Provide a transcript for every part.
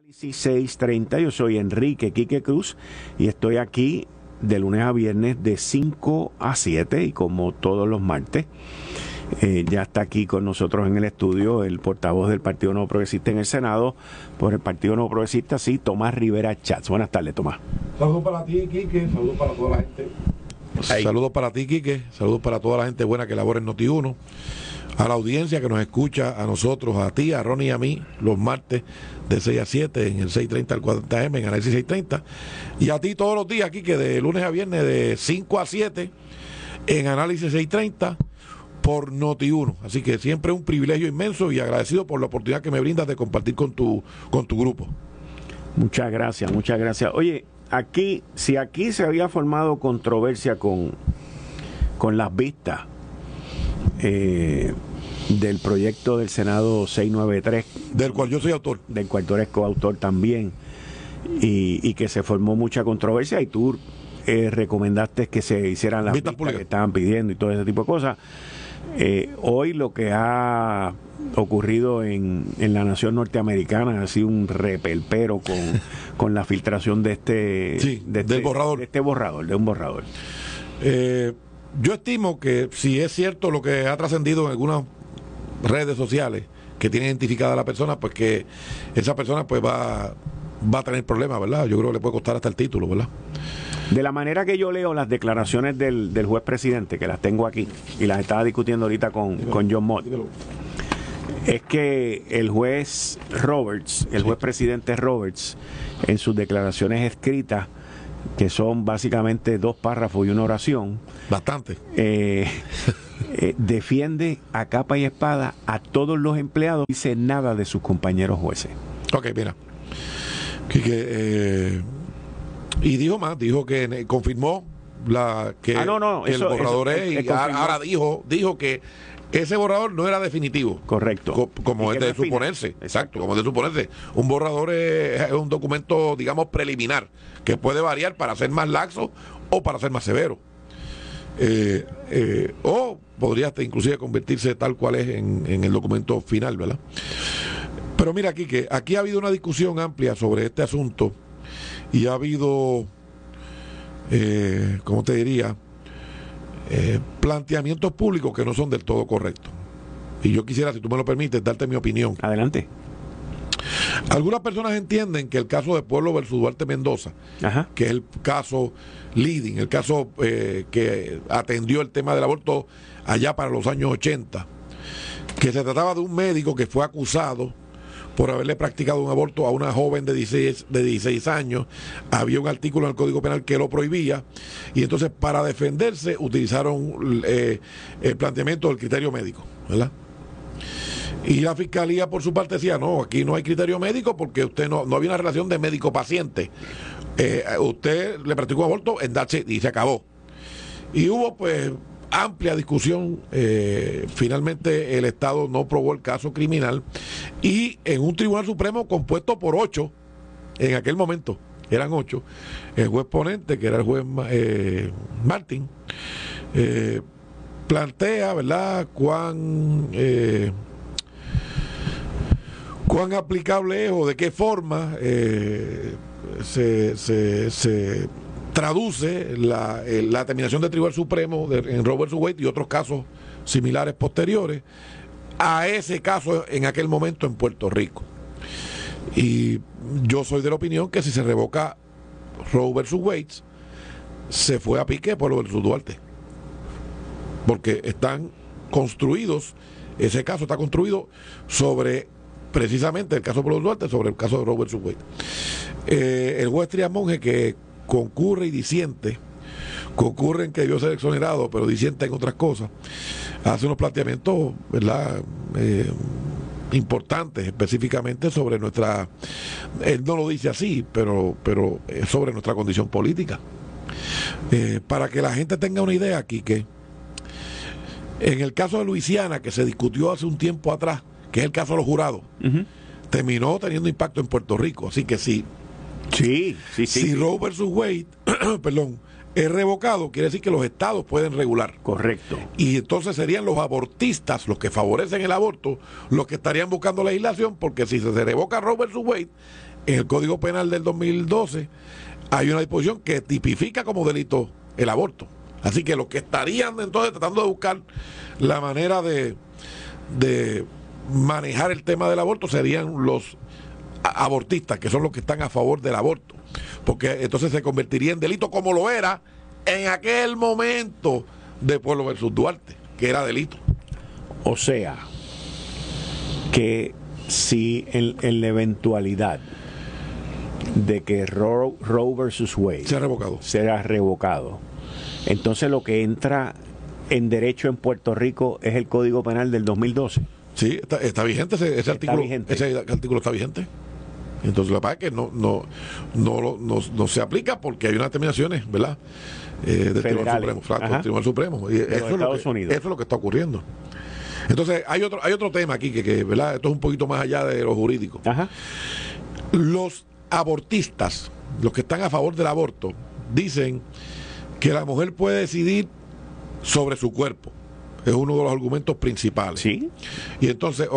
16:30, yo soy Enrique Quique Cruz y estoy aquí de lunes a viernes de 5 a 7 y como todos los martes ya está aquí con nosotros en el estudio el portavoz del Partido Nuevo Progresista en el Senado por el Partido Nuevo Progresista, sí, Tomás Rivera Chats. Buenas tardes, Tomás. Saludos para ti, Quique, saludos para toda la gente. Saludos para ti, Quique, saludos para toda la gente buena que labora en Noti1, a la audiencia que nos escucha, a nosotros, a ti, a Ronnie y a mí, los martes de 6 a 7 en el 630 al 40M, en Análisis 630, y a ti todos los días, Quique, de lunes a viernes de 5 a 7 en Análisis 630 por Noti1. Así que siempre un privilegio inmenso y agradecido por la oportunidad que me brindas de compartir con tu grupo. Muchas gracias, muchas gracias. Oye, si aquí se había formado controversia con las vistas del proyecto del Senado 693, del cual yo soy autor, del cual tú eres coautor también, y que se formó mucha controversia y tú recomendaste que se hicieran las vistas que estaban pidiendo y todo ese tipo de cosas. Hoy lo que ha ocurrido en la nación norteamericana ha sido un repelpero con la filtración de del borrador. De este borrador, de un borrador. Yo estimo que si es cierto lo que ha trascendido en algunas redes sociales que tiene identificada a la persona, pues que esa persona pues va a tener problemas, ¿verdad? Yo creo que le puede costar hasta el título, ¿verdad? De la manera que yo leo las declaraciones del juez presidente, que las tengo aquí, y las estaba discutiendo ahorita con John Mott, es que el juez Roberts, el juez presidente Roberts, en sus declaraciones escritas, que son básicamente 2 párrafos y una oración, bastante, defiende a capa y espada a todos los empleados, no dice nada de sus compañeros jueces. Ok, mira, y dijo que confirmó que el borrador ahora dijo que ese borrador no era definitivo. Correcto. Como es de suponerse. Exacto, como es de suponerse. Un borrador es un documento, digamos, preliminar, que puede variar para ser más laxo o para ser más severo. O podría hasta inclusive convertirse tal cual es en el documento final, ¿verdad? Pero mira, aquí ha habido una discusión amplia sobre este asunto y ha habido, ¿cómo te diría? Planteamientos públicos que no son del todo correctos. Y yo quisiera, si tú me lo permites, darte mi opinión. Adelante. Algunas personas entienden que el caso de Pueblo versus Duarte Mendoza, ajá, que es el caso leading, el caso que atendió el tema del aborto allá para los años 80, que se trataba de un médico que fue acusado por haberle practicado un aborto a una joven de 16 años. Había un artículo en el Código Penal que lo prohibía, y entonces para defenderse utilizaron el planteamiento del criterio médico, ¿verdad? Y la fiscalía por su parte decía, no, aquí no hay criterio médico porque usted no había una relación de médico-paciente. Usted le practicó un aborto en Dache y se acabó. Y hubo pues amplia discusión. Finalmente el Estado no probó el caso criminal, y en un tribunal supremo compuesto por 8, en aquel momento eran 8, el juez ponente, que era el juez Martín, plantea, ¿verdad?, cuán aplicable es o de qué forma se traduce la terminación del Tribunal Supremo en Roe vs. Wade y otros casos similares posteriores a ese caso en aquel momento en Puerto Rico. Y yo soy de la opinión que si se revoca Roe vs. Wade, se fue a pique por Pueblo vs. Duarte, porque están construidos, ese caso está construido sobre precisamente el caso de Pueblo Duarte, sobre el caso de Roe vs. Wade. El juez Trias Monge, que concurre y disiente, concurre en que debió ser exonerado, pero disiente en otras cosas, hace unos planteamientos, ¿verdad?, importantes, específicamente sobre él no lo dice así, pero sobre nuestra condición política. Para que la gente tenga una idea aquí, que en el caso de Luisiana, que se discutió hace un tiempo atrás, que es el caso de los jurados, terminó teniendo impacto en Puerto Rico. Así que si Roe vs. Wade perdón, es revocado, quiere decir que los estados pueden regular. Correcto. Y entonces serían los abortistas, los que favorecen el aborto, los que estarían buscando legislación, porque si se revoca Roe vs. Wade, en el Código Penal del 2012 hay una disposición que tipifica como delito el aborto. Así que los que estarían entonces tratando de buscar la manera de manejar el tema del aborto serían los abortistas, que son los que están a favor del aborto, porque entonces se convertiría en delito como lo era en aquel momento de Pueblo versus Duarte, que era delito. O sea, que si en la eventualidad de que Roe versus Wade será revocado, entonces lo que entra en derecho en Puerto Rico es el Código Penal del 2012. Sí, está vigente ese artículo. Ese artículo está vigente. Entonces lo que pasa es que no se aplica porque hay unas determinaciones, ¿verdad? Del Tribunal Supremo. Y eso es lo que está ocurriendo. Entonces hay otro tema aquí que ¿verdad? Esto es un poquito más allá de lo jurídico. Ajá. Los abortistas, los que están a favor del aborto, dicen que la mujer puede decidir sobre su cuerpo. Es uno de los argumentos principales. Sí. Y entonces,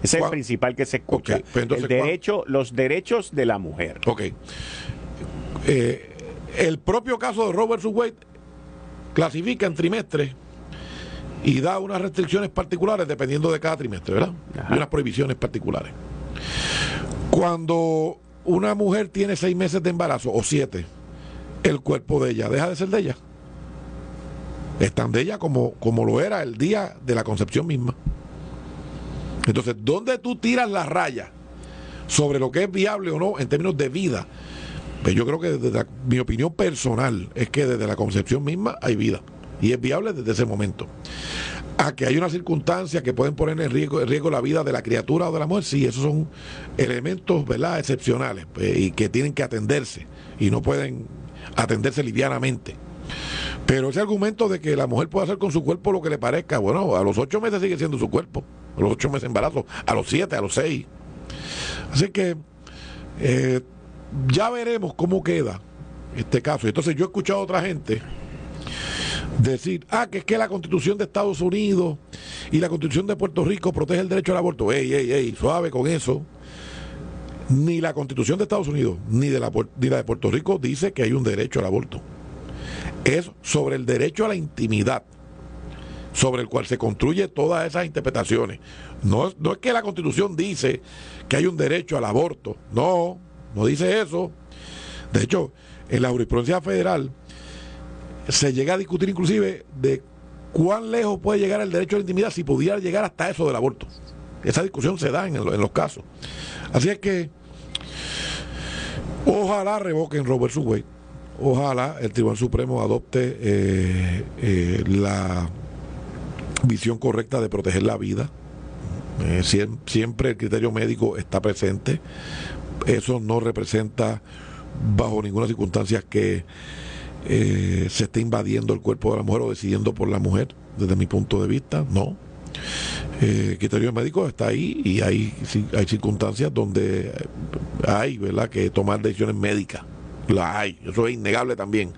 ese es el principal que se escucha. Los derechos de la mujer. El propio caso de Roe versus Wade clasifica en trimestres y da unas restricciones particulares dependiendo de cada trimestre, ¿verdad? Ajá. Y unas prohibiciones particulares. Cuando una mujer tiene 6 meses de embarazo o 7, el cuerpo de ella deja de ser de ella. Es tan de ella como lo era el día de la concepción misma. Entonces, ¿dónde tú tiras la raya sobre lo que es viable o no en términos de vida? Pues yo creo que mi opinión personal es que desde la concepción misma hay vida y es viable desde ese momento. A que hay unas circunstancias que pueden poner en riesgo la vida de la criatura o de la mujer, sí, esos son elementos, ¿verdad?, excepcionales, pues, y que tienen que atenderse y no pueden atenderse livianamente. Pero ese argumento de que la mujer puede hacer con su cuerpo lo que le parezca, bueno, a los 8 meses sigue siendo su cuerpo, a los 8 meses de embarazo, a los 7, a los 6. Así que ya veremos cómo queda este caso. Entonces yo he escuchado a otra gente decir, que es que la Constitución de Estados Unidos y la Constitución de Puerto Rico protege el derecho al aborto. Ey, suave con eso. Ni la Constitución de Estados Unidos ni la de Puerto Rico dice que hay un derecho al aborto. Es sobre el derecho a la intimidad, sobre el cual se construye todas esas interpretaciones. No es que la Constitución dice que hay un derecho al aborto. No dice eso. De hecho, en la jurisprudencia federal se llega a discutir inclusive de cuán lejos puede llegar el derecho a la intimidad, si pudiera llegar hasta eso del aborto. Esa discusión se da en los casos. Así es que ojalá revoquen Roe versus Wade. Ojalá el Tribunal Supremo adopte la visión correcta de proteger la vida. Siempre el criterio médico está presente. Eso no representa bajo ninguna circunstancia que se esté invadiendo el cuerpo de la mujer o decidiendo por la mujer, desde mi punto de vista, no. El criterio médico está ahí y hay circunstancias donde hay, ¿verdad?, que tomar decisiones médicas. La hay, eso es innegable también.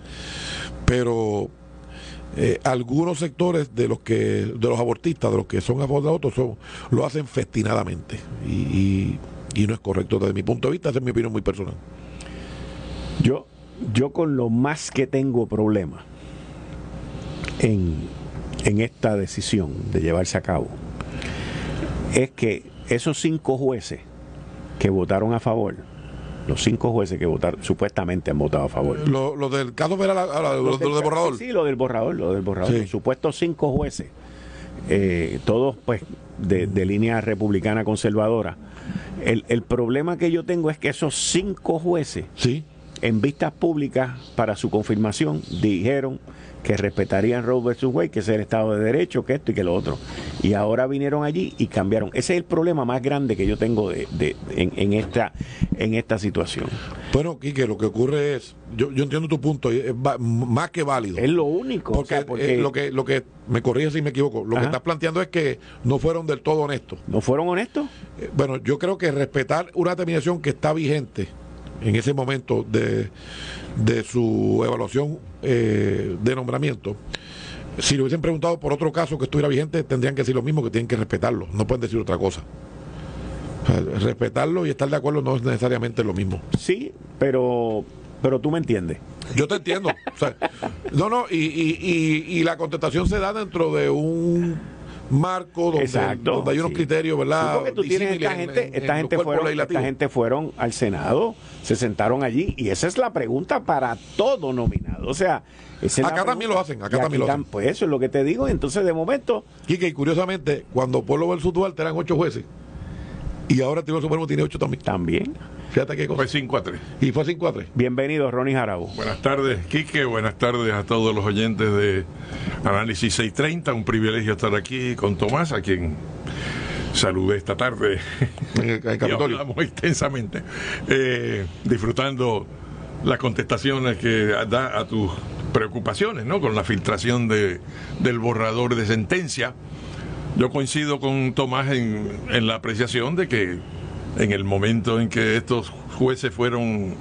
Pero algunos sectores de los abortistas, de los que son a favor del aborto, lo hacen festinadamente y no es correcto desde mi punto de vista. Esa es mi opinión muy personal. Yo con lo más que tengo problema en esta decisión de llevarse a cabo es que esos 5 jueces que votaron a favor, los 5 jueces que votaron, supuestamente han votado a favor. Lo del caso era lo del borrador. Sí, lo del borrador. Sí. Los supuestos 5 jueces, todos pues de línea republicana conservadora. El problema que yo tengo es que esos 5 jueces, sí, en vistas públicas para su confirmación, dijeron que respetarían Roe versus Wade, que es el Estado de Derecho, que esto y que lo otro. Y ahora vinieron allí y cambiaron. Ese es el problema más grande que yo tengo en esta situación. Bueno, Quique, lo que ocurre es, yo entiendo tu punto, es más que válido. Es lo único. Porque lo que me corrige si me equivoco, lo que estás planteando es que no fueron del todo honestos. ¿No fueron honestos? Bueno, yo creo que respetar una determinación que está vigente en ese momento de su evaluación de nombramiento, si le hubiesen preguntado por otro caso que estuviera vigente, tendrían que decir lo mismo, que tienen que respetarlo, no pueden decir otra cosa. Respetarlo y estar de acuerdo no es necesariamente lo mismo. Sí, pero tú me entiendes. Yo te entiendo. O sea, y la contestación se da dentro de un marco donde hay unos criterios, ¿verdad? Sí, porque tú tienes esta gente fueron al Senado, se sentaron allí, y esa es la pregunta para todo nominado. O sea, acá también lo hacen, Pues eso es lo que te digo, y entonces de momento... Quique, y curiosamente, cuando Pueblo versus Duarte eran 8 jueces, y ahora el Tribunal Supremo tiene 8 también. Fíjate qué cosa. Fue 5-3. Y fue 5-3. Bienvenido, Ronnie Jarabo. Buenas tardes, Quique. Buenas tardes a todos los oyentes de Análisis 630. Un privilegio estar aquí con Tomás, a quien saludé esta tarde en el Capitolio. Y hablamos extensamente, disfrutando las contestaciones que da a tus preocupaciones, ¿no? Con la filtración del borrador de sentencia. Yo coincido con Tomás en la apreciación de que en el momento en que estos jueces fueron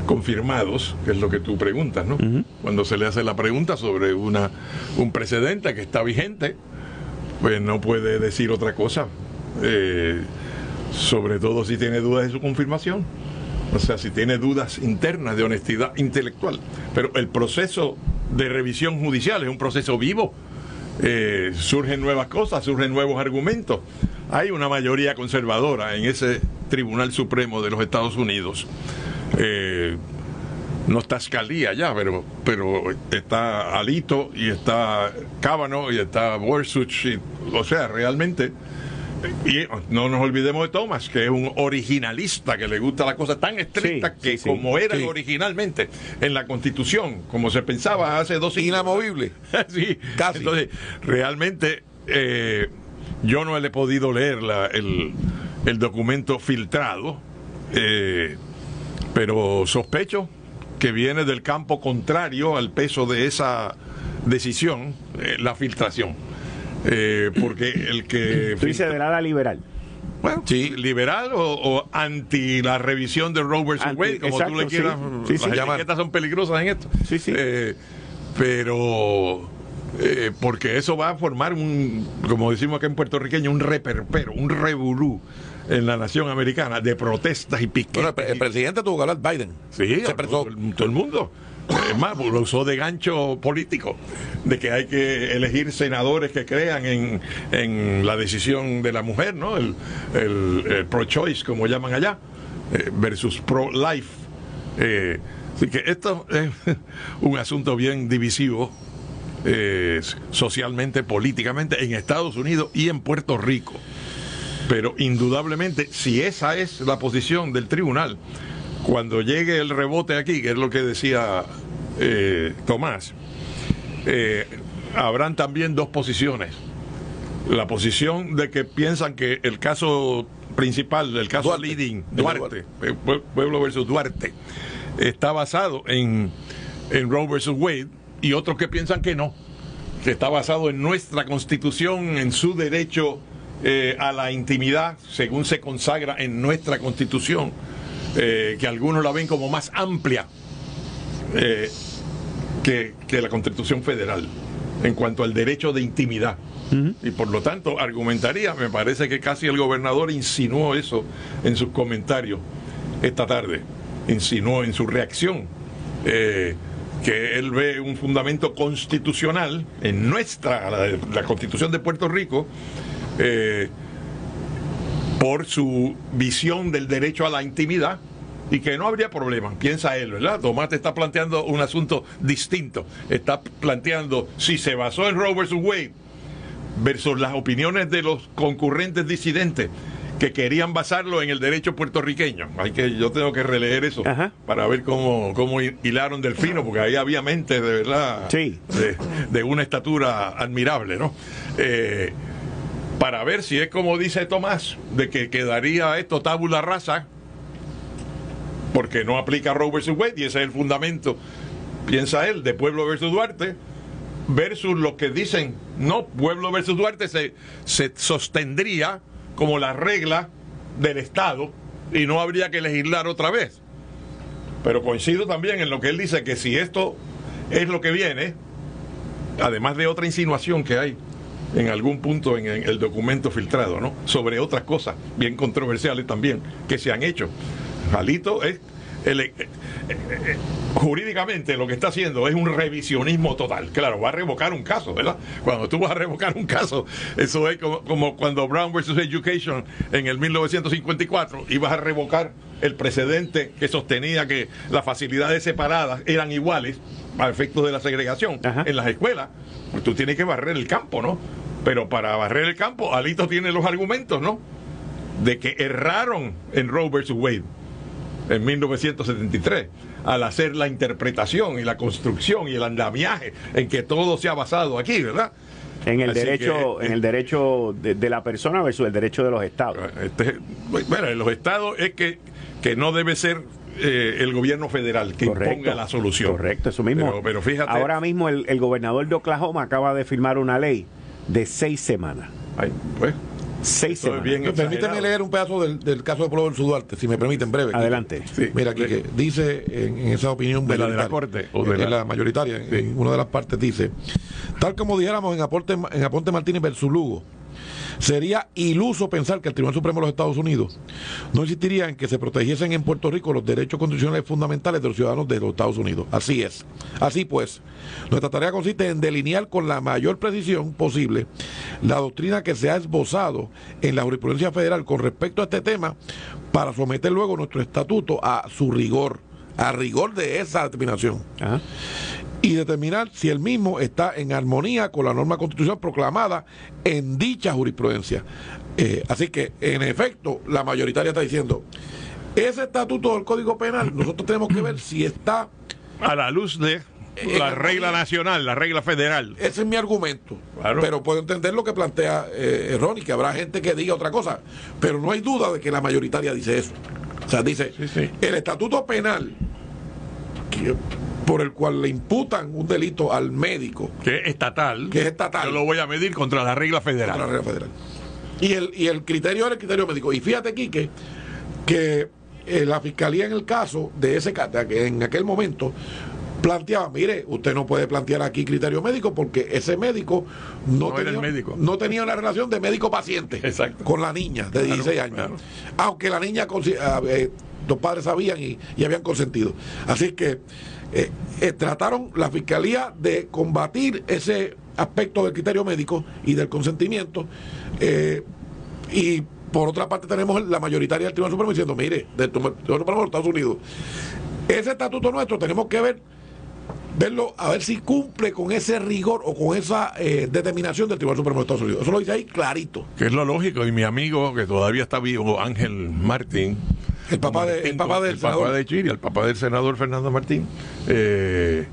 confirmados, que es lo que tú preguntas, ¿no? Cuando se le hace la pregunta sobre un precedente que está vigente, pues no puede decir otra cosa, sobre todo si tiene dudas de su confirmación, o sea, si tiene dudas internas de honestidad intelectual. Pero el proceso de revisión judicial es un proceso vivo. Surgen nuevas cosas, surgen nuevos argumentos. Hay una mayoría conservadora en ese Tribunal Supremo de los Estados Unidos. No está Scalia ya, pero está Alito y está Kavanaugh y está Gorsuch, o sea, realmente. Y no nos olvidemos de Thomas, que es un originalista, que le gusta la cosa tan estricta como eran originalmente en la Constitución, como se pensaba hace 2 siglos. Inamovible. Sí, casi. Entonces, realmente yo no le he podido leer el documento filtrado, pero sospecho que viene del campo contrario al peso de esa decisión, la filtración. Porque el que... Tú dices del ala liberal. Bueno, sí, liberal o anti la revisión de Roe vs. Wade, como tú le quieras. Sí, las etiquetas son peligrosas en esto. Sí, sí. Pero porque eso va a formar como decimos acá en puertorriqueño, un reperpero, un revolú en la nación americana de protestas y piquetes. Bueno, el presidente tuvo que hablar, Biden. Sí, todo el mundo. Es más, lo usó de gancho político, de que hay que elegir senadores que crean en la decisión de la mujer, ¿no? El pro-choice, como llaman allá, versus pro-life. Así que esto es un asunto bien divisivo, socialmente, políticamente, en Estados Unidos y en Puerto Rico. Pero indudablemente, si esa es la posición del tribunal, cuando llegue el rebote aquí, que es lo que decía Tomás, habrán también 2 posiciones. La posición de que piensan que el caso principal, el caso Duarte, Pueblo versus Duarte, está basado en Roe versus Wade, y otros que piensan que no, que está basado en nuestra Constitución, en su derecho a la intimidad, según se consagra en nuestra Constitución. Que algunos la ven como más amplia que la Constitución Federal en cuanto al derecho de intimidad. Y por lo tanto argumentaría, me parece que casi el gobernador insinuó eso en sus comentarios esta tarde, insinuó en su reacción que él ve un fundamento constitucional en la Constitución de Puerto Rico, por su visión del derecho a la intimidad, y que no habría problema, piensa él, ¿verdad? Tomás te está planteando un asunto distinto, está planteando si se basó en Roe versus Wade versus las opiniones de los concurrentes disidentes que querían basarlo en el derecho puertorriqueño. Yo tengo que releer eso. Ajá. Para ver cómo hilaron del fino, porque ahí había mentes de verdad, sí, de una estatura admirable, ¿no? Para ver si es como dice Tomás, de que quedaría esto tabula rasa, porque no aplica Roe versus Wade, y ese es el fundamento, piensa él, de Pueblo versus Duarte, versus los que dicen, no, Pueblo versus Duarte se sostendría como la regla del Estado y no habría que legislar otra vez. Pero coincido también en lo que él dice, que si esto es lo que viene, además de otra insinuación que hay en algún punto en el documento filtrado, ¿no? Sobre otras cosas bien controversiales también que se han hecho. Alito es jurídicamente lo que está haciendo es un revisionismo total. Claro, va a revocar un caso, ¿verdad? Cuando tú vas a revocar un caso, eso es como cuando Brown versus Education en el 1954 ibas a revocar el precedente que sostenía que las facilidades separadas eran iguales a efectos de la segregación. Ajá. En las escuelas. Pues tú tienes que barrer el campo, ¿no? Pero para barrer el campo, Alito tiene los argumentos, ¿no? De que erraron en Roe versus Wade en 1973 al hacer la interpretación y la construcción y el andamiaje en que todo se ha basado aquí, ¿verdad? En el derecho, en el derecho de la persona versus el derecho de los estados. Bueno, en los estados es que no debe ser el gobierno federal que imponga la solución. Correcto, eso mismo. Pero fíjate. Ahora mismo el gobernador de Oklahoma acaba de firmar una ley de 6 semanas. Ay, pues. 6 semanas. Permíteme leer un pedazo del caso de Pueblo del Duarte, si me permiten, breve. Adelante. Sí. Mira, aquí que dice en esa opinión de la Corte, o de la mayoritaria, sí. En una de las partes dice, tal como dijéramos en Aponte Martínez versus Lugo, sería iluso pensar que el Tribunal Supremo de los Estados Unidos no insistiría en que se protegiesen en Puerto Rico los derechos constitucionales fundamentales de los ciudadanos de los Estados Unidos. Así es. Así pues, nuestra tarea consiste en delinear con la mayor precisión posible la doctrina que se ha esbozado en la jurisprudencia federal con respecto a este tema para someter luego nuestro estatuto a su rigor, a rigor de esa determinación. Ajá. Y determinar si el mismo está en armonía con la norma constitucional proclamada en dicha jurisprudencia. Así que, en efecto, la mayoritaria está diciendo, ese estatuto del Código Penal, nosotros tenemos que ver si está a la luz de la regla nacional, la regla federal. Ese es mi argumento. Claro. Pero puedo entender lo que plantea Ronnie, que habrá gente que diga otra cosa, pero no hay duda de que la mayoritaria dice eso. O sea, dice, sí. El estatuto penal por el cual le imputan un delito al médico que es estatal, yo lo voy a medir contra la regla federal. Contra la regla federal. Y el criterio era el criterio médico. Y fíjate, Quique, que la fiscalía en el caso de ese que en aquel momento planteaba, mire, usted no puede plantear aquí criterio médico porque ese médico no tenía una relación de médico-paciente con la niña de 16 años. Claro. Aunque la niña, los padres sabían y habían consentido. Así que trataron la fiscalía de combatir ese aspecto del criterio médico y del consentimiento, y por otra parte tenemos la mayoritaria del Tribunal Supremo diciendo, mire, del Tribunal Supremo de los Estados Unidos, ese estatuto nuestro tenemos que verlo a ver si cumple con ese rigor o con esa determinación del Tribunal Supremo de Estados Unidos. Eso lo dice ahí clarito. Que es lo lógico, y mi amigo que todavía está vivo, Ángel Martín, el papá de Chile, el papá del senador Fernando Martín, es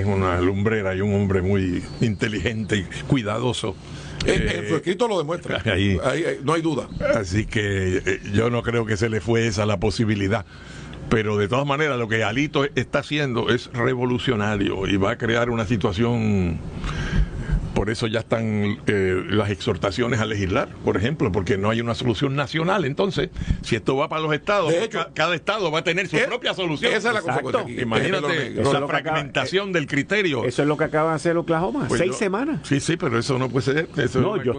una lumbrera y un hombre muy inteligente y cuidadoso. En su escrito lo demuestra. Ahí no hay duda. Así que yo no creo que se le fue esa la posibilidad. Pero de todas maneras lo que Alito está haciendo es revolucionario y va a crear una situación. Por eso ya están las exhortaciones a legislar, por ejemplo, porque no hay una solución nacional. Entonces, si esto va para los estados, de hecho, cada estado va a tener su propia solución. Esa es la consecuencia aquí. Imagínate la fragmentación del criterio. Eso es lo que acaba de hacer Oklahoma, pues 6 semanas. Sí, pero eso no puede ser. Eso no, yo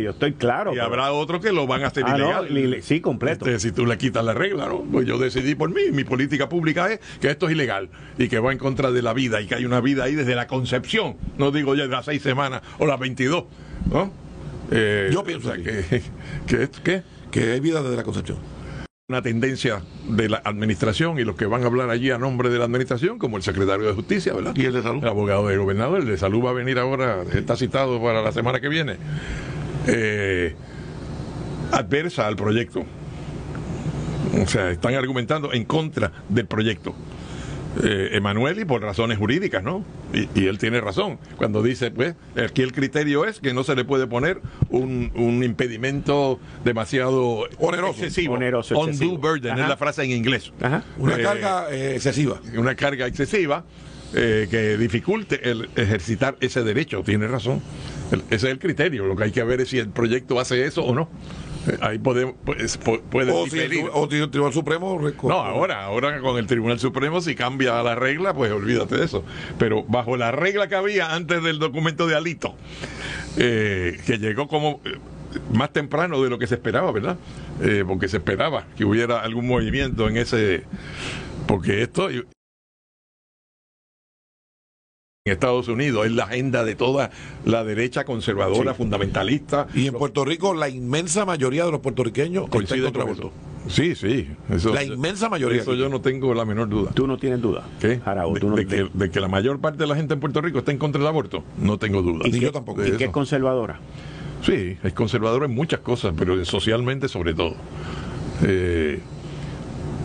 estoy claro. Y habrá otros que lo van a hacer ilegal. No, sí, completo. Si tú le quitas la regla, ¿no? Pues yo decidí por mí, mi política pública es que esto es ilegal y que va en contra de la vida y que hay una vida ahí desde la concepción. No digo ya de las 6 semanas o las 22, ¿no? Yo pienso que hay vida desde la concepción. Una tendencia de la administración y los que van a hablar allí a nombre de la administración, como el secretario de Justicia, ¿verdad? Y el de Salud. El abogado del gobernador, el de Salud va a venir ahora, está citado para la semana que viene. Adversa al proyecto. O sea, están argumentando en contra del proyecto. Emanueli por razones jurídicas, ¿no? Y él tiene razón cuando dice, pues, aquí el criterio es que no se le puede poner un impedimento demasiado excesivo. Undue burden. Ajá. Es la frase en inglés. Ajá. Una carga excesiva. Una carga excesiva que dificulte el ejercitar ese derecho. Tiene razón. Ese es el criterio. Lo que hay que ver es si el proyecto hace eso o no. Ahí puede diferir. O si el Tribunal Supremo no, ahora con el Tribunal Supremo, si cambia la regla, pues olvídate de eso. Pero bajo la regla que había antes del documento de Alito, que llegó como más temprano de lo que se esperaba, ¿verdad? Porque se esperaba que hubiera algún movimiento en ese... Porque esto... En Estados Unidos es la agenda de toda la derecha conservadora, fundamentalista. Y en Puerto Rico la inmensa mayoría de los puertorriqueños coincide contra aborto. Sí, eso, la inmensa mayoría. Eso yo no tengo la menor duda. ¿Tú no tienes duda? ¿Qué? Jarabo, de que la mayor parte de la gente en Puerto Rico está en contra del aborto, no tengo duda. Y yo tampoco. ¿Y qué es conservadora? Sí, es conservadora en muchas cosas, pero socialmente sobre todo.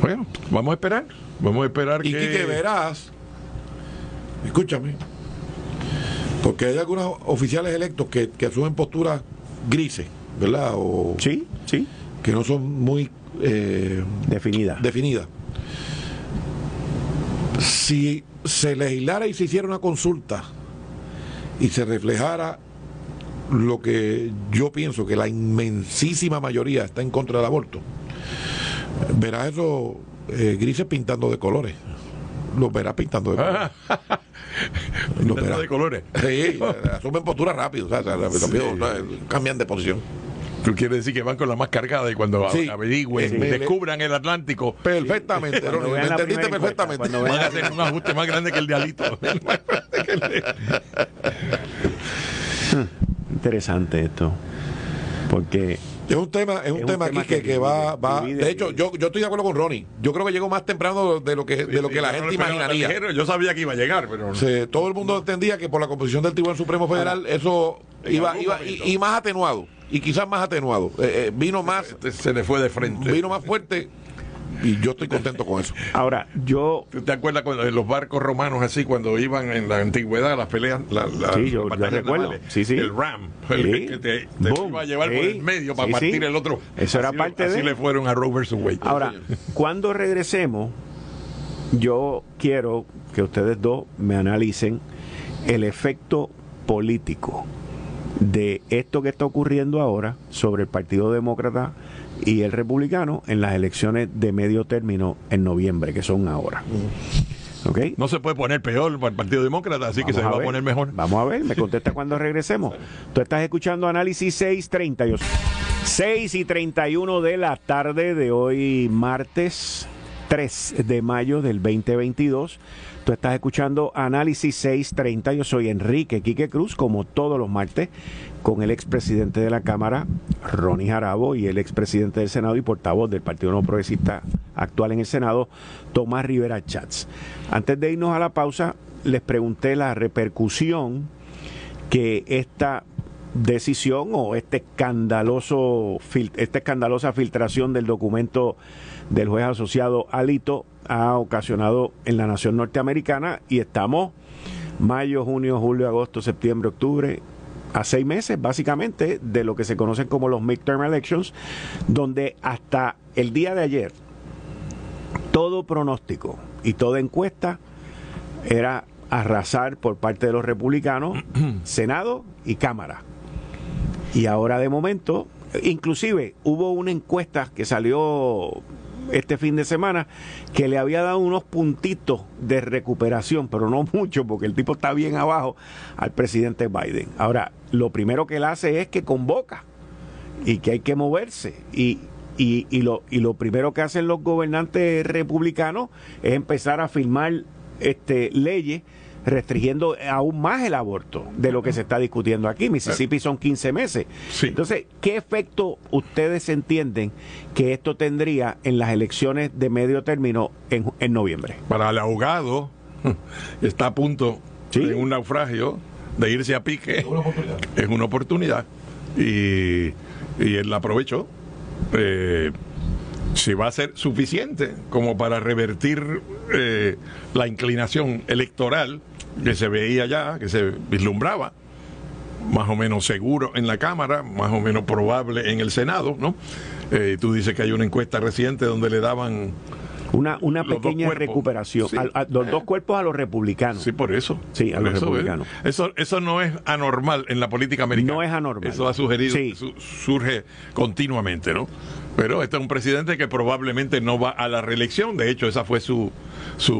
Bueno, vamos a esperar. Y que verás, escúchame, porque hay algunos oficiales electos que asumen posturas grises, ¿verdad? Sí. Que no son muy definidas. Si se legislara y se hiciera una consulta y se reflejara lo que yo pienso, que la inmensísima mayoría está en contra del aborto, verás esos grises pintando de colores. Los verás pintando de colores. Los verás de colores. Sí, asumen postura rápido, cambian de posición. Tú quieres decir que van con la más cargada y cuando averigüen, descubran el Atlántico. Perfectamente, lo entendiste perfectamente. Van a hacer un ajuste más grande que el de Alito. Interesante esto, porque es un tema aquí que va. De hecho, yo estoy de acuerdo con Ronnie. Yo creo que llegó más temprano de lo que la gente imaginaría. Yo sabía que iba a llegar, pero todo el mundo entendía que por la composición del Tribunal Supremo Federal eso iba y más atenuado, y quizás más atenuado. Vino más, se le fue de frente. Vino más fuerte. Y yo estoy contento con eso. Ahora, ¿Tú te acuerdas cuando los barcos romanos así, cuando iban en la antigüedad las peleas? Sí, yo recuerdo. Sí. El ram, que te iba a llevar por el medio para partir el otro. Eso era parte así le fueron a Roe versus Wade. Ahora, cuando regresemos, yo quiero que ustedes dos me analicen el efecto político de esto que está ocurriendo ahora sobre el Partido Demócrata y el Republicano en las elecciones de medio término en noviembre, que son ahora. ¿Okay? No se puede poner peor para el Partido Demócrata, así que se va a poner mejor. Vamos a ver, me contesta cuando regresemos. Tú estás escuchando Análisis 630. 6:31 de la tarde de hoy, martes 3 de mayo del 2022. Tú estás escuchando Análisis 630. Yo soy Enrique Quique Cruz, como todos los martes, con el expresidente de la Cámara, Ronnie Jarabo, y el expresidente del Senado y portavoz del Partido No Progresista actual en el Senado, Tomás Rivera Chats. Antes de irnos a la pausa, les pregunté la repercusión que esta decisión o esta escandalosa filtración del documento del juez asociado Alito ha ocasionado en la nación norteamericana, y estamos mayo, junio, julio, agosto, septiembre, octubre, a 6 meses básicamente de lo que se conocen como los midterm elections, donde hasta el día de ayer todo pronóstico y toda encuesta era arrasar por parte de los republicanos Senado y Cámara. Y ahora de momento, inclusive hubo una encuesta que salió este fin de semana que le había dado unos puntitos de recuperación, pero no mucho, porque el tipo está bien abajo, al presidente Biden. Ahora, lo primero que él hace es que convoca y que hay que moverse, y lo primero que hacen los gobernantes republicanos es empezar a firmar leyes restringiendo aún más el aborto de lo que se está discutiendo aquí. Mississippi son 15 meses. Sí. Entonces, ¿qué efecto ustedes entienden que esto tendría en las elecciones de medio término en noviembre? Para el abogado, está a punto de un naufragio, de irse a pique. Es una oportunidad. Y él la aprovechó. Si va a ser suficiente como para revertir la inclinación electoral que se veía ya, que se vislumbraba, más o menos seguro en la Cámara, más o menos probable en el Senado, ¿no? Tú dices que hay una encuesta reciente donde le daban Una pequeña recuperación. Sí. Los dos cuerpos a los republicanos. Sí, por eso. Sí, a los republicanos. Eso no es anormal en la política americana. No es anormal. Eso ha sugerido, sí. Surge continuamente, ¿no? Pero este es un presidente que probablemente no va a la reelección. De hecho, esa fue su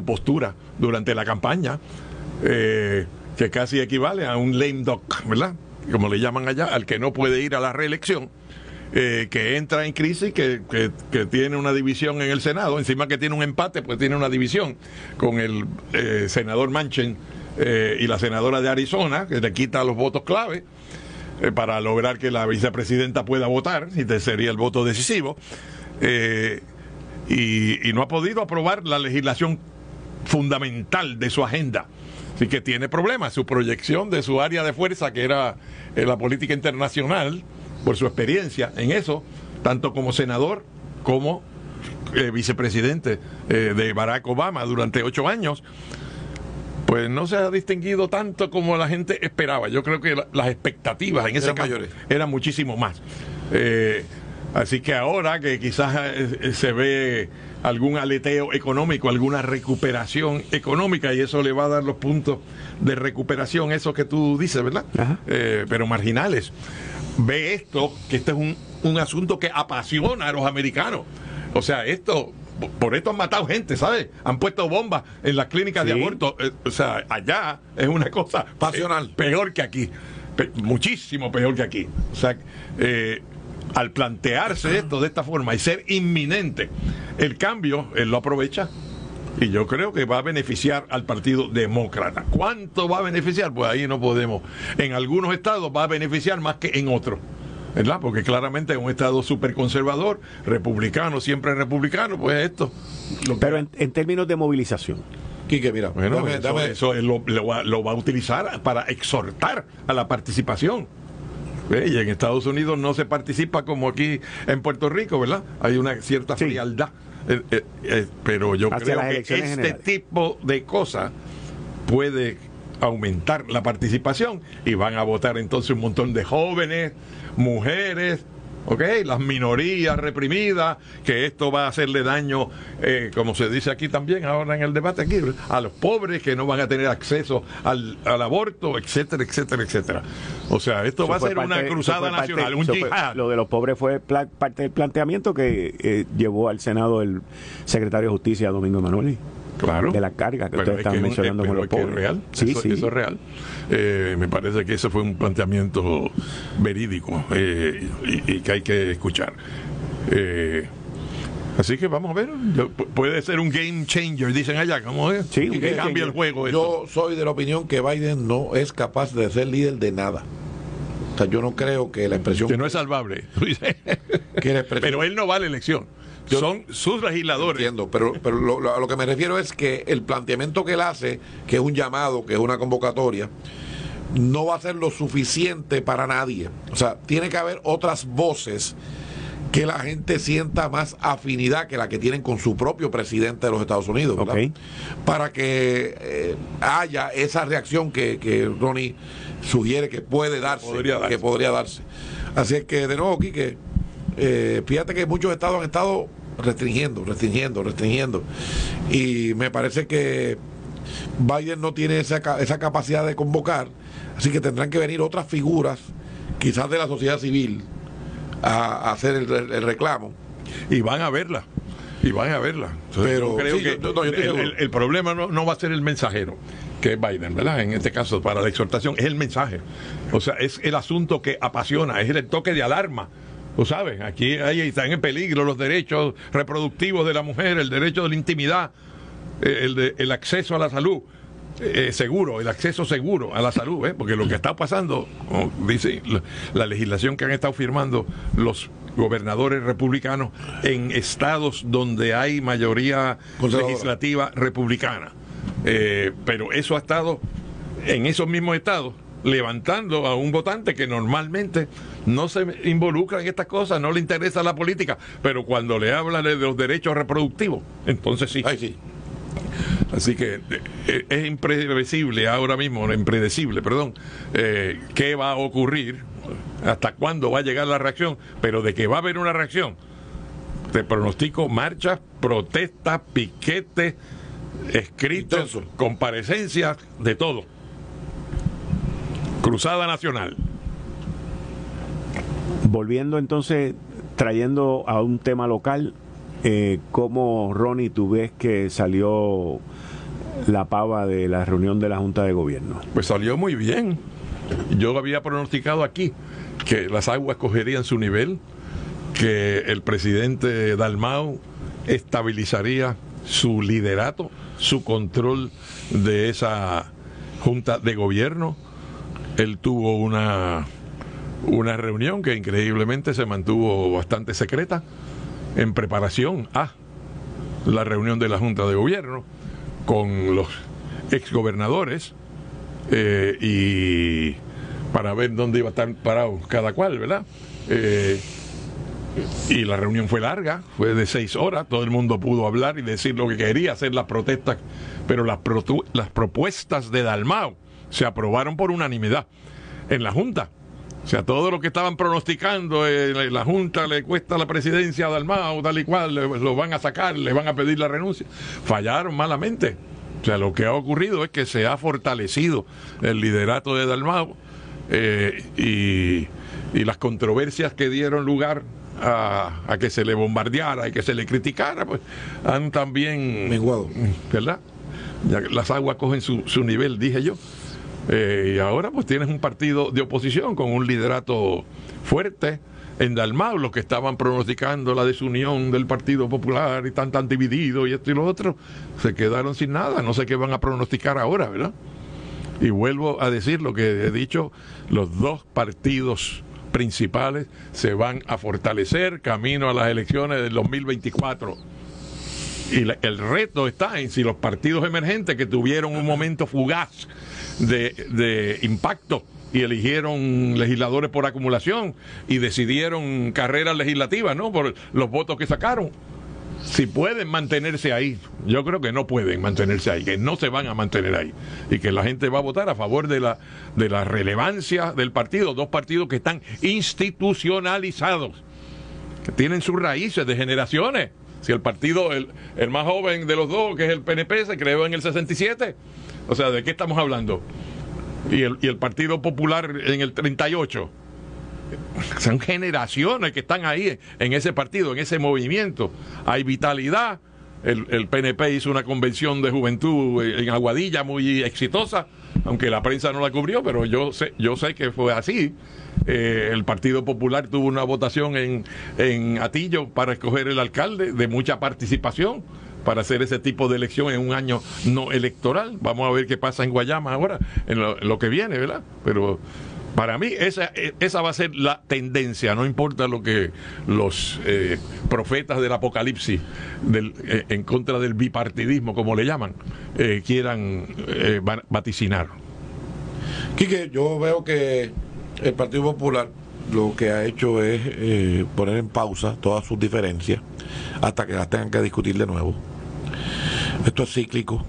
postura durante la campaña, que casi equivale a un lame duck, ¿verdad? Como le llaman allá, al que no puede ir a la reelección. Que entra en crisis, que tiene una división en el Senado, encima que tiene un empate, pues tiene una división con el senador Manchin y la senadora de Arizona, que le quita los votos clave para lograr que la vicepresidenta pueda votar, y sería el voto decisivo, y no ha podido aprobar la legislación fundamental de su agenda. Así que tiene problemas. Su proyección de su área de fuerza, que era la política internacional, por su experiencia en eso, tanto como senador como vicepresidente de Barack Obama durante 8 años, pues no se ha distinguido tanto como la gente esperaba. Yo creo que las expectativas en ese campo eran muchísimo más. Así que ahora que quizás se ve algún aleteo económico, alguna recuperación económica, y eso le va a dar los puntos de recuperación, eso que tú dices, ¿verdad? Pero marginales. Ve esto, que este es un asunto que apasiona a los americanos. O sea, por esto han matado gente, ¿sabes? Han puesto bombas en las clínicas de aborto. O sea, allá es una cosa pasional, peor que aquí. Muchísimo peor que aquí. O sea, al plantearse esto de esta forma y ser inminente el cambio, él lo aprovecha. Y yo creo que va a beneficiar al Partido Demócrata. ¿Cuánto va a beneficiar? Pues ahí no podemos. En algunos estados va a beneficiar más que en otros, ¿verdad? Porque claramente es un estado súper conservador, republicano, siempre republicano, pues esto. Pero en términos de movilización. Quique, mira, bueno, eso él lo va a utilizar para exhortar a la participación. Y en Estados Unidos no se participa como aquí en Puerto Rico, ¿verdad? Hay una cierta frialdad. Pero yo creo que este tipo de cosas puede aumentar la participación, y van a votar entonces un montón de jóvenes, mujeres, las minorías reprimidas, que esto va a hacerle daño, como se dice aquí también ahora en el debate aquí, a los pobres que no van a tener acceso al aborto, etcétera, etcétera, etcétera. O sea, esto va a ser una cruzada nacional, un yihad. Lo de los pobres fue parte del planteamiento que llevó al Senado el secretario de Justicia, Domingo Emanueli. Claro. De la carga que ustedes están mencionando con los pobres. Es real. Sí, eso es real. Me parece que ese fue un planteamiento verídico y que hay que escuchar. Así que vamos a ver. Puede ser un game changer, dicen allá. ¿Cómo es? Sí, que cambia el juego. Yo soy de la opinión que Biden no es capaz de ser líder de nada. O sea, yo no creo que la expresión... Que no es salvable. Pero él no va a la elección. Son sus legisladores. Entiendo, pero a lo que me refiero es que el planteamiento que él hace, que es un llamado, que es una convocatoria, no va a ser lo suficiente para nadie. O sea, tiene que haber otras voces que la gente sienta más afinidad que la que tienen con su propio presidente de los Estados Unidos, ¿verdad? Para que haya esa reacción que Ronnie sugiere que puede darse, que podría darse. Así es que, de nuevo, Quique, fíjate que muchos estados han estado restringiendo, y me parece que Biden no tiene esa capacidad de convocar, así que tendrán que venir otras figuras, quizás de la sociedad civil, a hacer el reclamo. Y van a verla. Entonces, pero creo que el problema no va a ser el mensajero, que es Biden, ¿verdad? En este caso, para la exhortación, es el mensaje. O sea, es el asunto que apasiona, es el toque de alarma. Tú sabes, aquí están en peligro los derechos reproductivos de la mujer, el derecho de la intimidad, el acceso a la salud seguro, el acceso seguro a la salud, porque lo que está pasando, como dice la legislación que han estado firmando los gobernadores republicanos en estados donde hay mayoría legislativa republicana, pero eso ha estado en esos mismos estados levantando a un votante que normalmente no se involucra en estas cosas, no le interesa la política, pero cuando le hablan de los derechos reproductivos, entonces sí. Ay, sí. Así que es impredecible ahora mismo, qué va a ocurrir, hasta cuándo va a llegar la reacción, pero de que va a haber una reacción, Te pronostico marchas, protestas, piquetes, escritos, intenso, comparecencias, de todo. Cruzada nacional. Volviendo entonces, trayendo a un tema local, ¿cómo, Ronnie, tú ves que salió la pava de la reunión de la Junta de Gobierno? Pues salió muy bien. Yo había pronosticado aquí que las aguas cogerían su nivel, que el presidente Dalmau estabilizaría su liderato, su control de esa Junta de Gobierno. Él tuvo una reunión que increíblemente se mantuvo bastante secreta en preparación a la reunión de la Junta de Gobierno con los exgobernadores y para ver dónde iba a estar parado cada cual, ¿verdad? Y la reunión fue larga, fue de 6 horas, todo el mundo pudo hablar y decir lo que quería, hacer las protestas, pero las propuestas de Dalmau se aprobaron por unanimidad en la Junta. O sea, todo lo que estaban pronosticando, la Junta le cuesta la presidencia a Dalmau, tal y cual, lo van a sacar, le van a pedir la renuncia. Fallaron malamente. O sea, lo que ha ocurrido es que se ha fortalecido el liderato de Dalmau y las controversias que dieron lugar a que se le bombardeara y que se le criticara, pues han también menguado, ¿verdad? Ya las aguas cogen su nivel, dije yo. Y ahora pues tienes un partido de oposición con un liderato fuerte en Dalmau. Los que estaban pronosticando la desunión del Partido Popular y tan divididos y esto y lo otro, se quedaron sin nada. No sé qué van a pronosticar ahora, ¿verdad? Y vuelvo a decir lo que he dicho, los dos partidos principales se van a fortalecer camino a las elecciones del 2024. Y el reto está en si los partidos emergentes que tuvieron un momento fugaz de impacto y eligieron legisladores por acumulación y decidieron carreras legislativas, ¿no?, por los votos que sacaron, si pueden mantenerse ahí. Yo creo que no pueden mantenerse ahí, que no se van a mantener ahí y que la gente va a votar a favor de la relevancia del partido. Dos partidos que están institucionalizados, que tienen sus raíces de generaciones. Si el partido, el más joven de los dos, que es el PNP, se creó en el 67, o sea, ¿de qué estamos hablando? Y el Partido Popular en el 38. Son generaciones que están ahí en ese partido, en ese movimiento. Hay vitalidad. El PNP hizo una convención de juventud en Aguadilla muy exitosa, aunque la prensa no la cubrió, pero yo sé que fue así. El Partido Popular tuvo una votación en Atillo para escoger el alcalde, de mucha participación, para hacer ese tipo de elección en un año no electoral. Vamos a ver qué pasa en Guayama ahora, en lo que viene, ¿verdad? Pero para mí esa va a ser la tendencia, no importa lo que los profetas del apocalipsis en contra del bipartidismo, como le llaman, quieran vaticinar. Quique, yo veo que el Partido Popular lo que ha hecho es poner en pausa todas sus diferencias hasta que las tengan que discutir de nuevo. Esto es cíclico.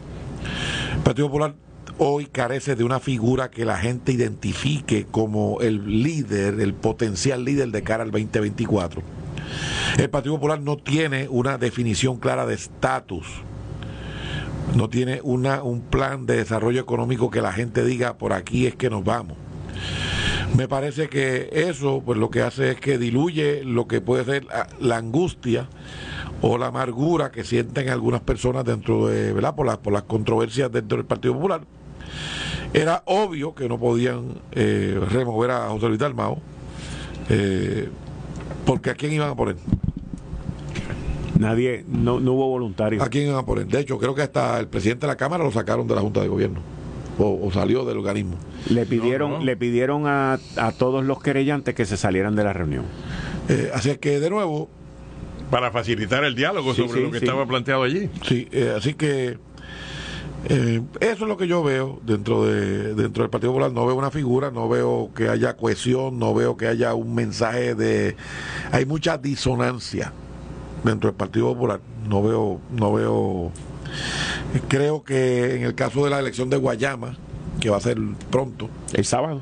El Partido Popular hoy carece de una figura que la gente identifique como el líder, el potencial líder de cara al 2024. El Partido Popular no tiene una definición clara de estatus, no tiene un plan de desarrollo económico que la gente diga por aquí es que nos vamos. Me parece que eso pues lo que hace es que diluye lo que puede ser la angustia o la amargura que sienten algunas personas dentro de, ¿verdad?, por las controversias dentro del Partido Popular. Era obvio que no podían remover a José Luis Dalmau, porque ¿a quién iban a poner? Nadie, no hubo voluntarios. ¿A quién iban a poner? De hecho, creo que hasta el presidente de la Cámara lo sacaron de la Junta de Gobierno, o salió del organismo. Le pidieron a todos los querellantes que se salieran de la reunión. Así es que, de nuevo, para facilitar el diálogo sobre lo que estaba planteado allí. Sí, así que eso es lo que yo veo dentro del Partido Popular. No veo una figura, no veo que haya cohesión, no veo que haya un mensaje hay mucha disonancia dentro del Partido Popular. No veo. Creo que en el caso de la elección de Guayama, que va a ser pronto, el sábado,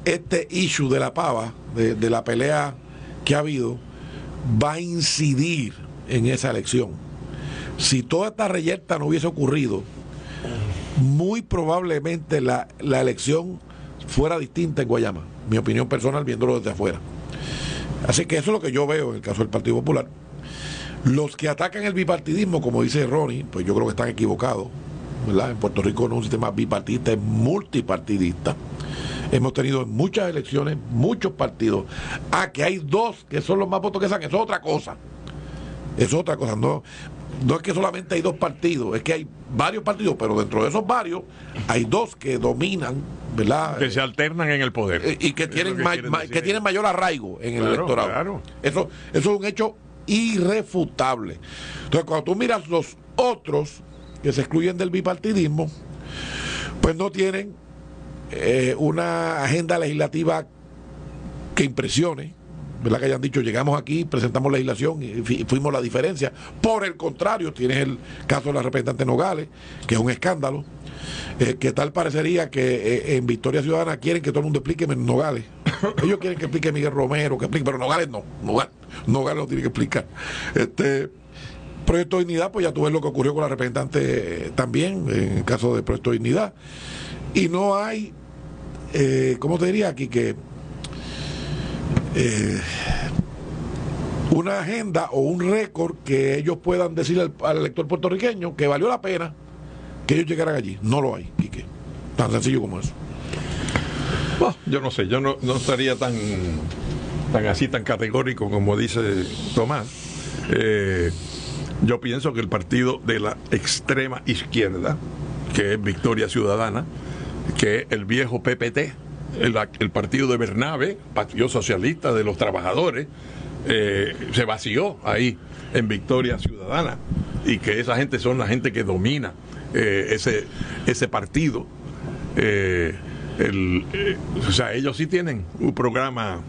este issue de la pava, de la pelea que ha habido va a incidir en esa elección. Si toda esta reyerta no hubiese ocurrido, muy probablemente la elección fuera distinta en Guayama, mi opinión personal viéndolo desde afuera. Así que eso es lo que yo veo en el caso del Partido Popular. Los que atacan el bipartidismo, como dice Ronnie, pues yo creo que están equivocados, ¿verdad? En Puerto Rico no es un sistema bipartidista, es multipartidista. Hemos tenido en muchas elecciones muchos partidos. Que hay dos que son los más votos que sacan, eso es otra cosa. Eso es otra cosa. No es que solamente hay dos partidos, es que hay varios partidos, pero dentro de esos varios hay dos que dominan, ¿verdad? Que se alternan en el poder. Y que tienen tienen mayor arraigo en el electorado. Claro. Eso es un hecho irrefutable. Entonces, cuando tú miras los otros que se excluyen del bipartidismo, pues no tienen una agenda legislativa que impresione, ¿verdad? Que hayan dicho, llegamos aquí, presentamos legislación y fuimos la diferencia. Por el contrario, tienes el caso de la representante Nogales, que es un escándalo, que tal parecería que en Victoria Ciudadana quieren que todo el mundo explique menos Nogales. Ellos quieren que explique Miguel Romero, que explique, pero Nogales no. Nogales lo tiene que explicar. Proyecto de Dignidad, pues ya tú ves lo que ocurrió con la representante también, en el caso del Proyecto de Dignidad. Y no hay, ¿cómo te diría aquí? Que una agenda o un récord que ellos puedan decirle al elector puertorriqueño que valió la pena que ellos llegaran allí. No lo hay, Quique. Tan sencillo como eso. Yo no sé, yo no estaría tan así, tan categórico como dice Tomás. Yo pienso que el partido de la extrema izquierda, que es Victoria Ciudadana, que es el viejo PPT, el partido de Bernabe, Partido Socialista de los Trabajadores, se vació ahí en Victoria Ciudadana, y que esa gente son la gente que domina ese partido. O sea, ellos sí tienen un programa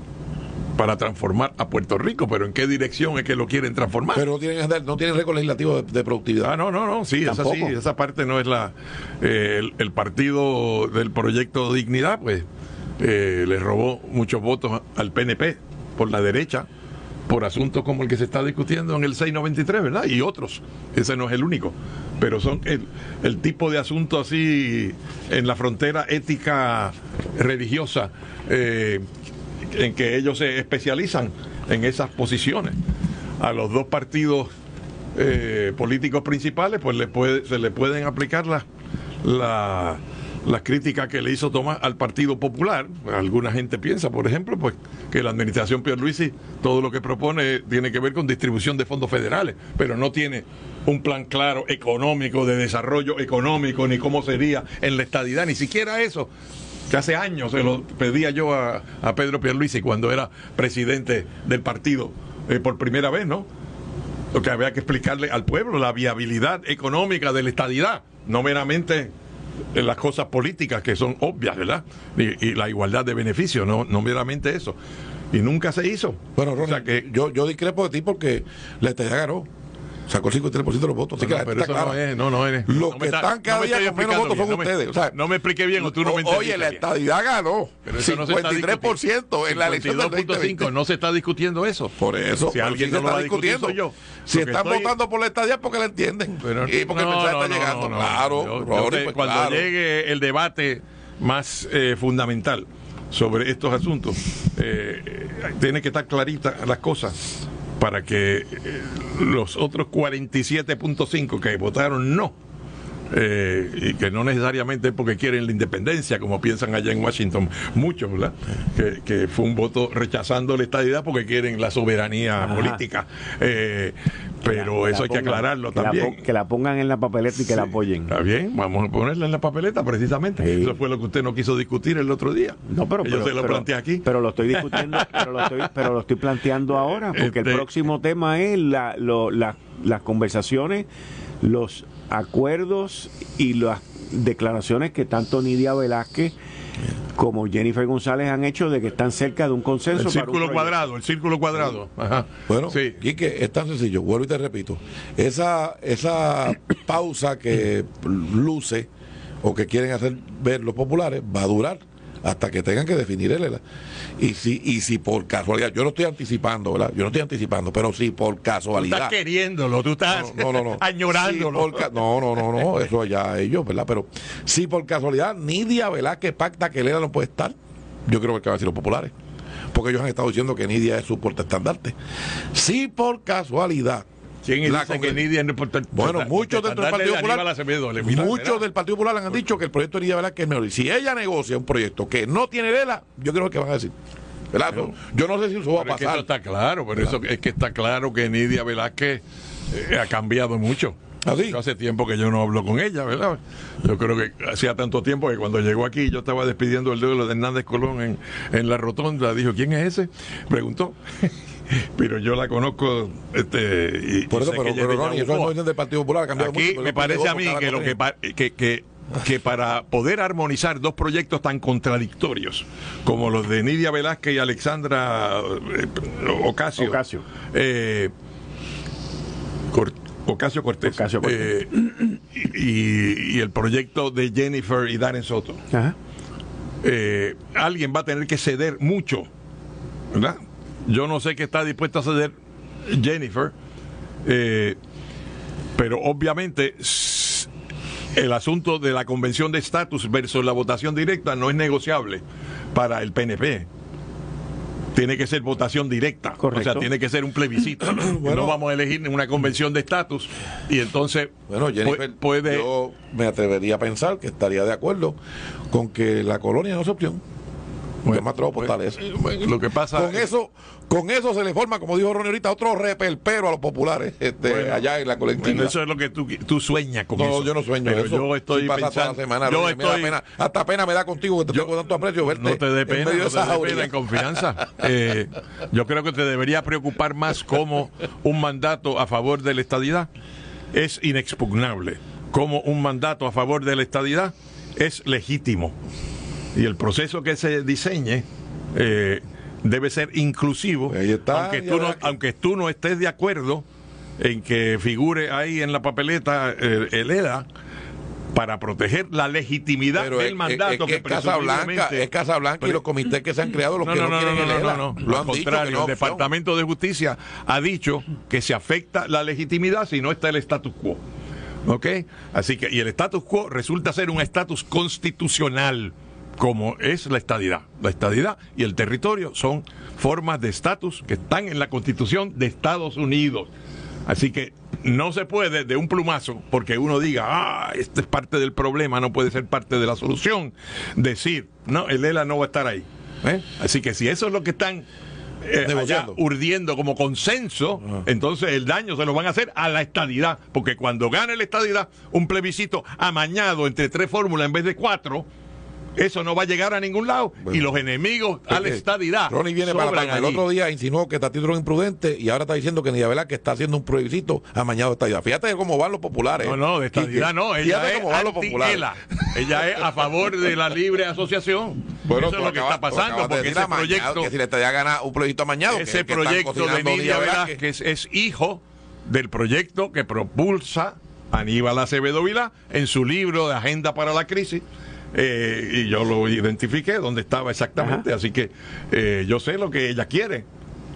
para transformar a Puerto Rico, pero ¿en qué dirección es que lo quieren transformar? Pero no tienen récord legislativo de productividad. No, sí, esa parte no es el partido del Proyecto Dignidad, pues le robó muchos votos al PNP por la derecha, por asuntos como el que se está discutiendo en el 693, ¿verdad? Y otros, ese no es el único, pero son el tipo de asuntos así en la frontera ética religiosa, en que ellos se especializan en esas posiciones. A los dos partidos políticos principales, pues se le pueden aplicar las críticas que le hizo Tomás al Partido Popular. Alguna gente piensa, por ejemplo, pues que la administración Pierluisi todo lo que propone tiene que ver con distribución de fondos federales, pero no tiene un plan claro económico, de desarrollo económico, ni cómo sería en la estadidad, ni siquiera eso, que hace años se lo pedía yo a Pedro Pierluisi cuando era presidente del partido por primera vez, ¿no? Lo que había que explicarle al pueblo, la viabilidad económica de la estadidad, no meramente las cosas políticas que son obvias, ¿verdad? Y la igualdad de beneficios, no meramente eso. Y nunca se hizo. Bueno, Ronnie, o sea que yo discrepo de ti porque la estadidad ganó. Sacó el 53% de los votos. Así que la pero eso clara. No es. Los que están cada día con menos votos son ustedes. O sea, no me expliqué bien o tú no me entendiste. Oye, la estadidad ganó. Pero 53% en la elección del 2020. No se está discutiendo eso. Por eso. Si alguien no lo está discutiendo yo. Si están votando por la estadidad porque la entienden. Y porque el mensaje está llegando. Claro. Cuando llegue el debate más fundamental sobre estos asuntos, tiene que estar clarita las cosas para que los otros 47.5 que votaron no, y que no necesariamente es porque quieren la independencia, como piensan allá en Washington muchos, ¿verdad? Que fue un voto rechazando la estadidad porque quieren la soberanía política. Pero eso hay que aclararlo también. Que la pongan en la papeleta y que la apoyen. Está bien, vamos a ponerla en la papeleta precisamente. Sí. Eso fue lo que usted no quiso discutir el otro día. No, pero yo se lo planteé aquí. Pero lo estoy discutiendo, pero lo estoy planteando ahora, porque el próximo tema es las conversaciones, los acuerdos y las declaraciones que tanto Nidia Velázquez como Jennifer González han hecho de que están cerca de un consenso. El círculo cuadrado. Ajá. Bueno, sí. Quique, es tan sencillo, vuelvo y te repito. Esa pausa que luce o que quieren hacer ver los populares va a durar hasta que tengan que definir el ELA. Y si por casualidad, yo no estoy anticipando, ¿verdad? Yo no estoy anticipando, pero si por casualidad. Tú estás queriéndolo, tú estás añorándolo. No, eso ya ellos, ¿verdad? Pero si por casualidad Nidia Velázquez pacta que el ELA no puede estar, yo creo que van a decir los populares. Porque ellos han estado diciendo que Nidia es su portaestandarte. Si por casualidad. ¿Quién dice que Nidia es el Bueno, muchos dentro del Partido Popular, muchos del Partido Popular han dicho que el proyecto de Nidia Velázquez es mejor. Y si ella negocia un proyecto que no tiene ELA, yo creo que van a decir. ¿Verdad? Yo no sé si eso va a pasar. Es que eso está claro, pero eso es que está claro que Nidia Velázquez ha cambiado mucho. ¿Así? Hace tiempo que yo no hablo con ella, ¿verdad? Yo creo que hacía tanto tiempo que cuando llegó aquí yo estaba despidiendo el dedo de Hernández Colón en la rotonda. Dijo, ¿quién es ese? Preguntó. Pero yo la conozco. Por eso, pero Ronnie, eso es movimiento del Partido Popular. Ha cambiado aquí mucho, me parece a mí que para poder armonizar dos proyectos tan contradictorios como los de Nidia Velázquez y Alexandra Ocasio Cortés. Y el proyecto de Jennifer y Darren Soto. Alguien va a tener que ceder mucho, ¿verdad? Yo no sé qué está dispuesta a ceder Jennifer, pero obviamente el asunto de la convención de estatus versus la votación directa no es negociable para el PNP. Tiene que ser votación directa. Correcto. O sea, tiene que ser un plebiscito. Bueno, no vamos a elegir una convención de estatus y entonces Jennifer, yo me atrevería a pensar que estaría de acuerdo con que la colonia no es opción. Lo que pasa con eso se le forma, como dijo Ronnie ahorita, otro repelpero a los populares allá en la colectividad. Eso es lo que tú sueñas con eso. No, yo no sueño eso. Yo estoy pensando, semana, hasta pena me da contigo, que te tengo tanto aprecio verte. No te dé pena, en confianza. Yo creo que te debería preocupar más como un mandato a favor de la estadidad es inexpugnable, como un mandato a favor de la estadidad es legítimo. Y el proceso que se diseñe debe ser inclusivo, aunque tú no estés de acuerdo en que figure ahí en la papeleta el ELA, para proteger la legitimidad del mandato que es Casablanca y los comités que se han creado los que no quieren el ELA. Lo han dicho que no, el Departamento de Justicia ha dicho que se afecta la legitimidad si no está el status quo. ¿Ok? Así que, y el status quo resulta ser un estatus constitucional, como es la estadidad. La estadidad y el territorio son formas de estatus que están en la Constitución de Estados Unidos. Así que no se puede de un plumazo, porque uno diga, este es parte del problema, no puede ser parte de la solución, decir, no, el ELA no va a estar ahí. Así que si eso es lo que están allá urdiendo como consenso, entonces el daño se lo van a hacer a la estadidad, porque cuando gane la estadidad, un plebiscito amañado entre 3 fórmulas en vez de 4, eso no va a llegar a ningún lado. Bueno, y los enemigos a la estadidad. Ronnie viene para Palma. El otro día insinuó que Tatito era imprudente y ahora está diciendo que Nidia Velázquez está haciendo un plebiscito amañado de estadidad. Fíjate cómo van los populares. No, de estadidad no. Ella es anti-ELA. Ella es a favor de la libre asociación. Bueno, eso es lo que está pasando, porque ese proyecto, que si la estadidad gana un plebiscito amañado, ese proyecto de Nidia Velázquez es hijo del proyecto que propulsa Aníbal Acevedo Vilá en su libro de Agenda para la Crisis. Y yo lo identifiqué donde estaba exactamente. Así que yo sé lo que ella quiere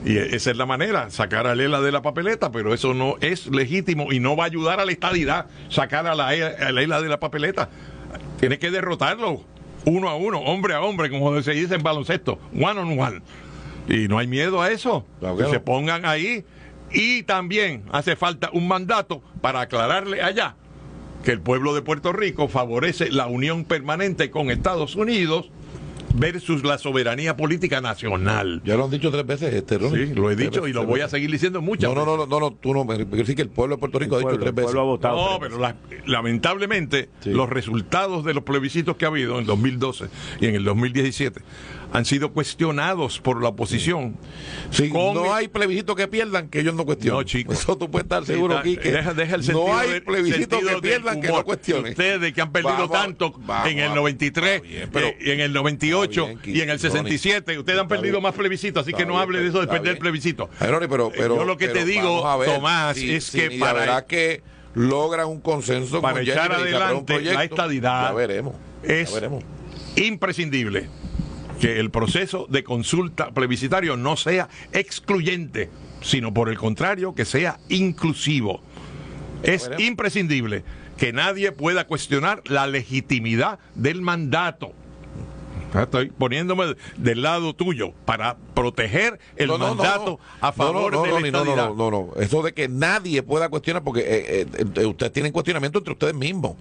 y esa es la manera, sacar a ELA de la papeleta, pero eso no es legítimo y no va a ayudar a la estadidad sacar a la ELA de la papeleta. Tiene que derrotarlo uno a uno, hombre a hombre, como se dice en baloncesto, one on one, y no hay miedo a eso. Claro que se pongan ahí. Y también hace falta un mandato para aclararle allá que el pueblo de Puerto Rico favorece la unión permanente con Estados Unidos versus la soberanía política nacional. Ya lo han dicho 3 veces, Ronnie. Sí, lo he dicho y lo voy a seguir diciendo muchas veces. No, tú no, me decir que el pueblo de Puerto Rico ha dicho 3 veces. Ha votado no, pero lamentablemente los resultados de los plebiscitos que ha habido en 2012 y en el 2017 han sido cuestionados por la oposición. Sí, no hay plebiscitos que pierdan que ellos no cuestionen. No, chicos. Eso tú puedes estar seguro aquí que deja el no hay plebiscitos que pierdan que no cuestionen. Ustedes que han perdido tanto en el 93, y en el 98 y en el 67, ustedes han perdido más plebiscitos, así que no hable de eso de perder plebiscitos. Pero yo lo que te digo, Tomás, es que para que logran un consenso para echar adelante la estadidad ya veremos. Es imprescindible que el proceso de consulta plebiscitario no sea excluyente, sino por el contrario, que sea inclusivo. Es imprescindible que nadie pueda cuestionar la legitimidad del mandato. Estoy poniéndome del lado tuyo para proteger el mandato a favor de la estadidad. No. Eso de que nadie pueda cuestionar, porque ustedes tienen cuestionamiento entre ustedes mismos.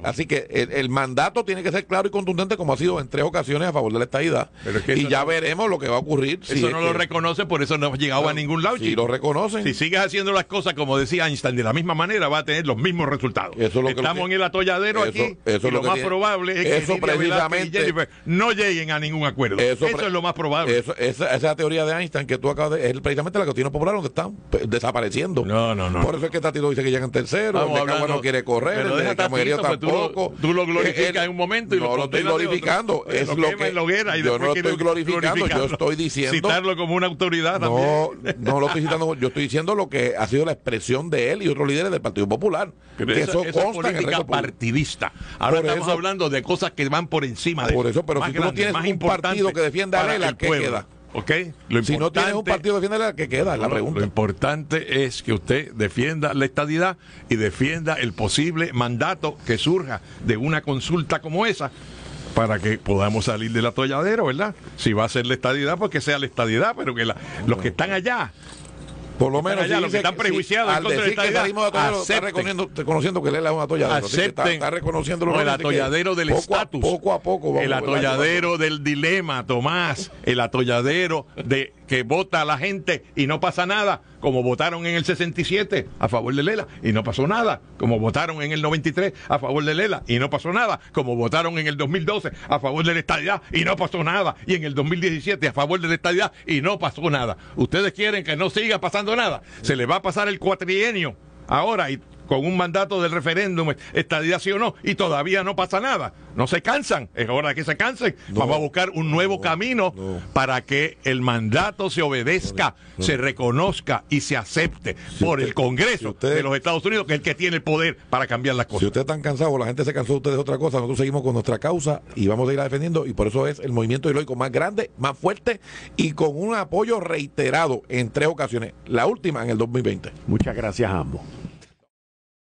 Así que el mandato tiene que ser claro y contundente, como ha sido en 3 ocasiones a favor de la estadidad. Y ya veremos lo que va a ocurrir. Eso no lo reconoce, por eso no ha llegado a ningún lado. Si lo reconocen. Si sigues haciendo las cosas como decía Einstein, de la misma manera, va a tener los mismos resultados. Estamos en el atolladero aquí, y lo más probable es que precisamente y Jennifer no lleguen a ningún acuerdo. Eso es lo más probable. Esa teoría de Einstein que tú acabas de... es precisamente la cuestión popular donde están desapareciendo. No. Por eso es que Tatito dice que llegan tercero, el de Cagua no quiere correr, el de Camuería tampoco. Tú lo glorificas en un momento y no lo estoy glorificando. Es lo que yo no estoy glorificando, yo estoy diciendo... Citarlo como una autoridad también. No lo estoy citando, yo estoy diciendo lo que ha sido la expresión de él y otros líderes del Partido Popular. Pero que eso consta en el récord partidista. Ahora estamos hablando de cosas que van por encima de... Por eso, pero si tú no tienes un partido que defienda a Lela, ¿qué queda? Okay. Si no tienes un partido que defienda, ¿qué queda? La pregunta. Lo importante es que usted defienda la estadidad y defienda el posible mandato que surja de una consulta como esa, para que podamos salir del atolladero, ¿verdad? Si va a ser la estadidad, pues que sea la estadidad, pero que los que están allá, por lo menos allá, los que están prejuiciados al decir que salimos de atolladero, está reconociendo que Lela es un atolladero. Está reconociendo el atolladero del estatus. Poco a poco. El atolladero del dilema, Tomás. El atolladero de que vota a la gente y no pasa nada, como votaron en el 67 a favor de Lela y no pasó nada, como votaron en el 93 a favor de Lela y no pasó nada, como votaron en el 2012 a favor de la estadidad y no pasó nada, y en el 2017 a favor de la estadidad y no pasó nada. Ustedes quieren que no siga pasando nada, se les va a pasar el cuatrienio ahora y con un mandato del referéndum, estadidad sí o no, y todavía no pasa nada. No se cansan, es hora que se cansen. Vamos a buscar un nuevo camino para que el mandato se obedezca, se reconozca y se acepte por el Congreso de los Estados Unidos, que es el que tiene el poder para cambiar las cosas. Si ustedes están cansados, la gente se cansó de ustedes de otra cosa, nosotros seguimos con nuestra causa y vamos a ir defendiendo, y por eso es el movimiento ideológico más grande, más fuerte y con un apoyo reiterado en 3 ocasiones. La última en el 2020. Muchas gracias a ambos.